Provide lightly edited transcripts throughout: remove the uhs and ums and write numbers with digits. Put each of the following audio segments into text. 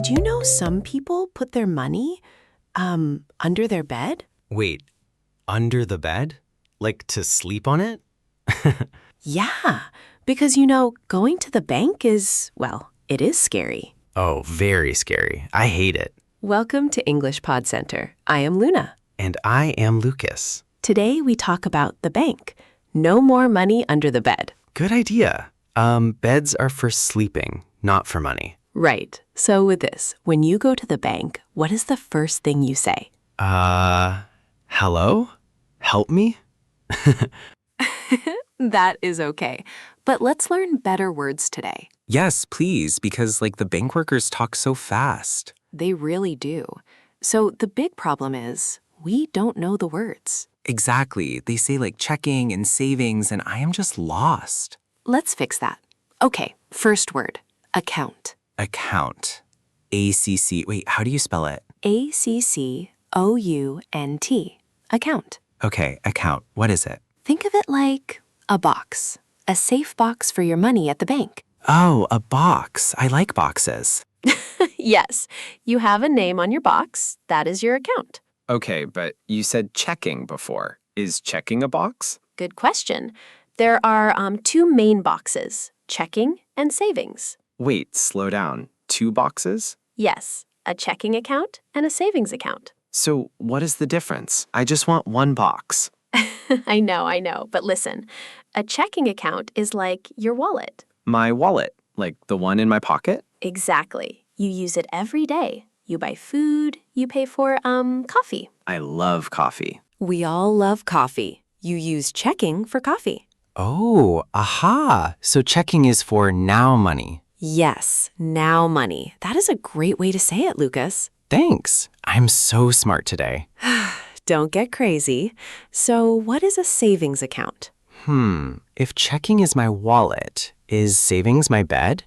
Did you know some people put their money, under their bed? Wait, under the bed? Like to sleep on it? Yeah, because going to the bank it is scary. Oh, very scary. I hate it. Welcome to English Pod Center. I am Luna. And I am Lucas. Today we talk about the bank. No more money under the bed. Good idea. Beds are for sleeping, not for money. Right. So with this, when you go to the bank, what is the first thing you say? Hello? Help me? That is okay. But let's learn better words today. Yes, please, because the bank workers talk so fast. They really do. So the big problem is we don't know the words. Exactly. They say checking and savings, and I am just lost. Let's fix that. Okay, first word, account. Account. A-C-C. Wait, how do you spell it? A-C-C-O-U-N-T. Account. Okay, account. What is it? Think of it like a box. A safe box for your money at the bank. Oh, a box. I like boxes. Yes, you have a name on your box. That is your account. Okay, but you said checking before. Is checking a box? Good question. There are two main boxes, checking and savings. Wait, slow down. 2 boxes? Yes, a checking account and a savings account. So what is the difference? I just want 1 box. I know. But listen, a checking account is like your wallet. My wallet, like the one in my pocket? Exactly. You use it every day. You buy food, you pay for, coffee. I love coffee. We all love coffee. You use checking for coffee. Oh, aha. So checking is for now money. Yes, now money. That is a great way to say it, Lucas. Thanks. I'm so smart today. Don't get crazy. So what is a savings account? If checking is my wallet, is savings my bed?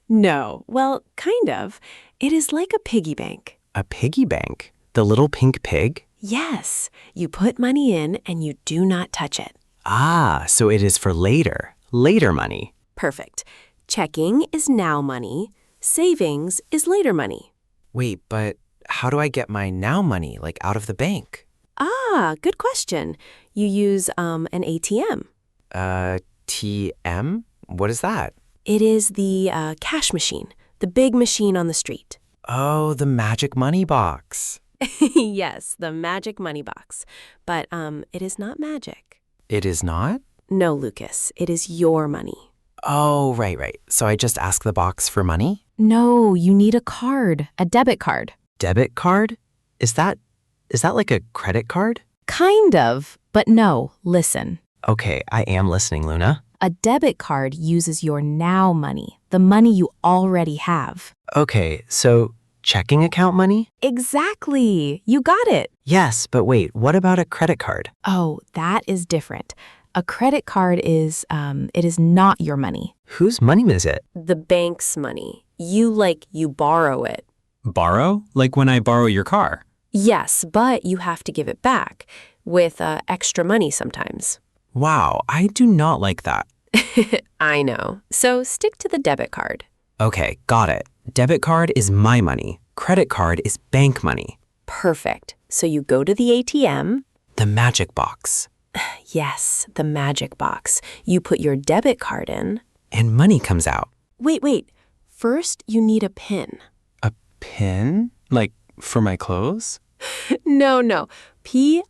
No, well, kind of. It is like a piggy bank. A piggy bank? The little pink pig? Yes, you put money in and you do not touch it. Ah, so it is for later. Later money. Perfect. Checking is now money. Savings is later money. Wait, but how do I get my now money, out of the bank? Ah, good question. You use an ATM. TM? What is that? It is the cash machine, the big machine on the street. Oh, the magic money box. Yes, the magic money box. But it is not magic. It is not? No, Lucas, it is your money. Oh, right. So I just ask the box for money? No, you need a card, a debit card. Debit card? Is that like a credit card? Kind of, but no, listen. Okay, I am listening, Luna. A debit card uses your now money, the money you already have. Okay, so checking account money? Exactly. You got it. Yes, but wait, what about a credit card? Oh, that is different. A credit card is, it is not your money. Whose money is it? The bank's money. You borrow it. Borrow? Like when I borrow your car? Yes, but you have to give it back with extra money sometimes. Wow, I do not like that. I know. So stick to the debit card. Okay, got it. Debit card is my money. Credit card is bank money. Perfect. So you go to the ATM. The magic box. Yes, the magic box. You put your debit card in. And money comes out. Wait. First, you need a PIN. A pin? Like for my clothes? No. PIN.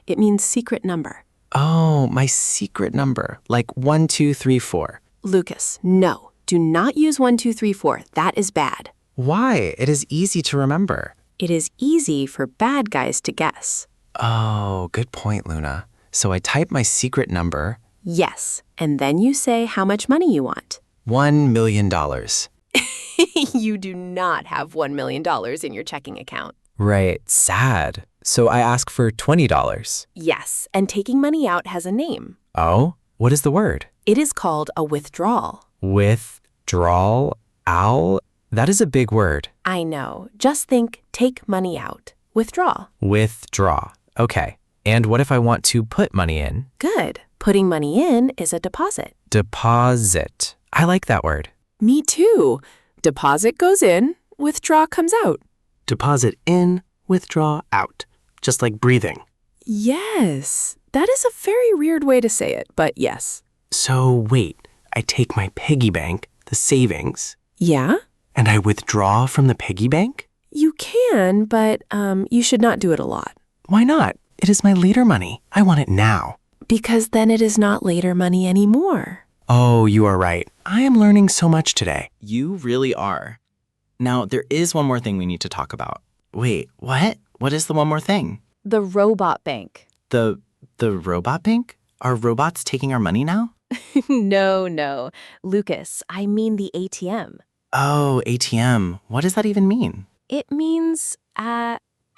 It means secret number. Oh, my secret number. Like 1, 2, 3, 4. Lucas, no. Do not use 1, 2, 3, 4. That is bad. Why? It is easy to remember. It is easy for bad guys to guess. Oh, good point, Luna. So I type my secret number. Yes, and then you say how much money you want. $1 million. You do not have $1 million in your checking account. Right, sad. So I ask for $20. Yes, and taking money out has a name. Oh, what is the word? It is called a withdrawal. Withdrawal? Owl? That is a big word. I know. Just think, take money out. Withdraw. Withdraw. Okay. And what if I want to put money in? Good. Putting money in is a deposit. Deposit. I like that word. Me too. Deposit goes in, withdraw comes out. Deposit in, withdraw out. Just like breathing. Yes, that is a very weird way to say it, but yes. So wait, I take my piggy bank, the savings, Yeah? and I withdraw from the piggy bank? You can, but you should not do it a lot. Why not? It is my later money. I want it now. Because then it is not later money anymore. Oh, you are right. I am learning so much today. You really are. Now, there is one more thing we need to talk about. Wait, what? What is the one more thing? The robot bank. The robot bank? Are robots taking our money now? No. Lucas, I mean the ATM. Oh, ATM. What does that even mean? It means,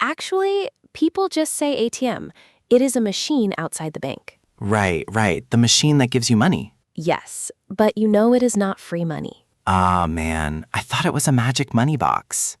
actually, people just say ATM. It is a machine outside the bank. Right. The machine that gives you money. Yes, but you know it is not free money. Ah, man. I thought it was a magic money box.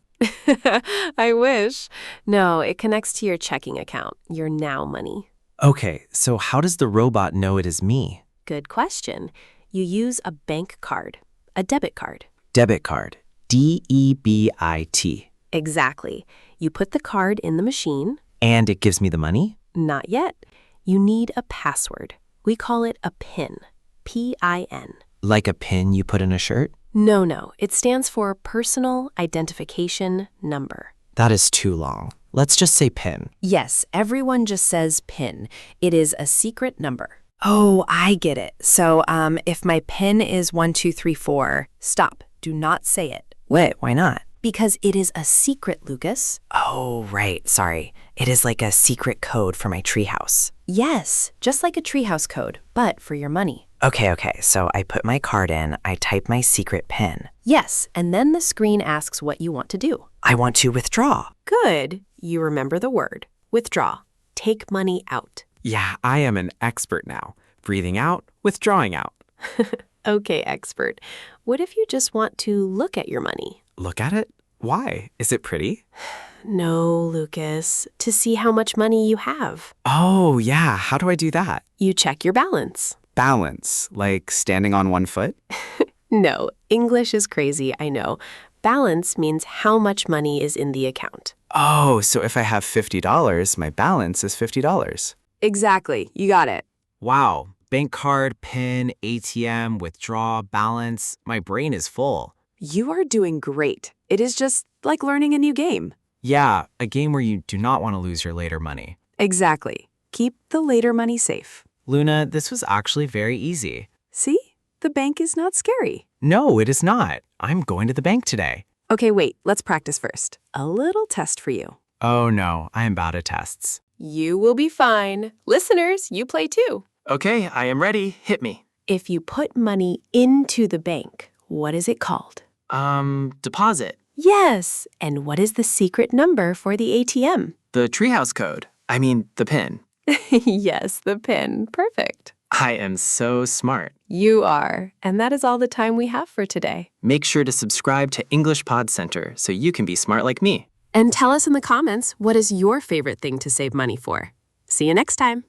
I wish. No, it connects to your checking account, your now money. Okay, so how does the robot know it is me? Good question. You use a bank card, a debit card. Debit card. DEBIT. Exactly. You put the card in the machine. And it gives me the money? Not yet. You need a password. We call it a PIN. PIN. Like a pin you put in a shirt? No. It stands for Personal Identification Number. That is too long. Let's just say PIN. Yes, everyone just says PIN. It is a secret number. Oh, I get it. So, if my PIN is 1234, Stop. Do not say it. wait, why not? Because it is a secret, Lucas. Oh, right. Sorry. It is like a secret code for my treehouse. Yes, just like a treehouse code, but for your money. Okay. So I put my card in, I type my secret PIN. Yes, and then the screen asks what you want to do. I want to withdraw. Good. You remember the word. Withdraw. Take money out. Yeah, I am an expert now. Breathing out, withdrawing out. Okay, expert. What if you just want to look at your money? Look at it? Why? Is it pretty? No, Lucas. To see how much money you have. Oh, yeah. How do I do that? You check your balance. Balance, like standing on one foot? No, English is crazy, I know. Balance means how much money is in the account. Oh, so if I have $50, my balance is $50. Exactly. You got it. Wow. Bank card, PIN, ATM, withdraw, balance. My brain is full. You are doing great. It is just like learning a new game. Yeah, a game where you do not want to lose your later money. Exactly. Keep the later money safe. Luna, this was actually very easy. See? The bank is not scary. No, it is not. I'm going to the bank today. Okay, wait. Let's practice first. A little test for you. Oh no, I am bad at tests. You will be fine. Listeners, you play too. Okay, I am ready. Hit me. If you put money into the bank, what is it called? Deposit. Yes. And what is the secret number for the ATM? The treehouse code. I mean, the PIN. Yes, the PIN. Perfect. I am so smart. You are. And that is all the time we have for today. Make sure to subscribe to English Pod Center so you can be smart like me. And tell us in the comments, what is your favorite thing to save money for? See you next time.